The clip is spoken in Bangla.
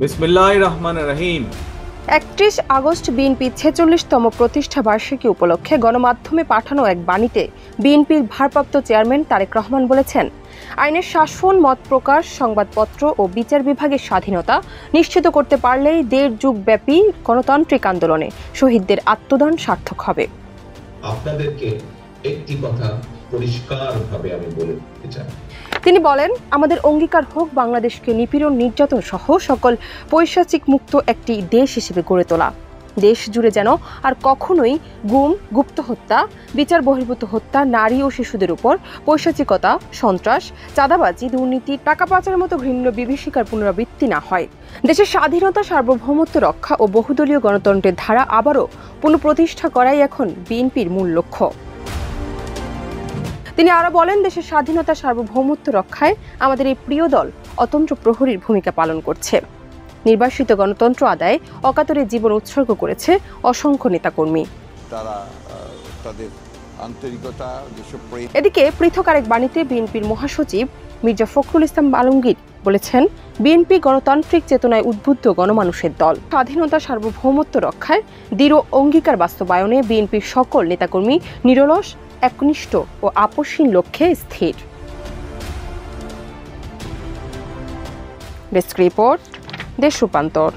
বিসমিল্লাহির রহমানির রহিম। ৩১ আগস্ট বিএনপি ৪৬তম প্রতিষ্ঠা বার্ষিকী উপলক্ষে গণমাধ্যমে পাঠানো এক বাণীতে বিএনপির ভারপ্রাপ্ত চেয়ারম্যান তারেক রহমান বলেছেন, আইনের শাসন, মত প্রকাশ, সংবাদপত্র ও বিচার বিভাগের স্বাধীনতা নিশ্চিত করতে পারলেই ১.৫ যুগব্যাপী গণতান্ত্রিক আন্দোলনে শহীদদের আত্মদান সার্থক হবে। আপনাদেরকে একটি কথা পরিষ্কারভাবে আমি বলে দিতে চাই। তিনি বলেন, আমাদের অঙ্গীকার হোক বাংলাদেশকে নিপীড়ন, নির্যাতন সহ সকল পৈশাচিক মুক্ত একটি দেশ হিসেবে গড়ে তোলা। দেশ জুড়ে যেন আর কখনোই গুম, গুপ্ত হত্যা, বিচার বহির্ভূত হত্যা, নারী ও শিশুদের উপর পৈশাচিকতা, সন্ত্রাস, চাঁদাবাজি, দুর্নীতি, টাকা পাচারের মতো ঘৃণ্য বিভীষিকার পুনরাবৃত্তি না হয়। দেশের স্বাধীনতা, সার্বভৌমত্ব রক্ষা ও বহুদলীয় গণতন্ত্রের ধারা আবারও পুনঃপ্রতিষ্ঠা করাই এখন বিএনপির মূল লক্ষ্য। তিনি আরো বলেন, দেশের স্বাধীনতা, সার্বভৌমত্ব রক্ষায় আমাদের এই প্রিয় দল অতন্ত্র প্রহরীর ভূমিকা পালন করছে। নির্বাসিত গণতন্ত্র আদায়ে অকাতরে জীবন উৎসর্গ করেছে অসংখ্য নেতাকর্মী। এদিকে পৃথক আরেক বাণীতে বিএনপির মহাসচিব মির্জা ফখরুল ইসলাম আলমগীর বলেছেন, বিএনপি গণতান্ত্রিক চেতনায় উদ্বুদ্ধ গণমানুষের দল। স্বাধীনতা, সার্বভৌমত্ব রক্ষায় দৃঢ় অঙ্গীকার বাস্তবায়নে বিএনপির সকল নেতাকর্মী নিরলস, একনিষ্ঠ ও আপোষহীন লক্ষ্যে স্থির। ডেস্ক রিপোর্ট, দেশ রূপান্তর।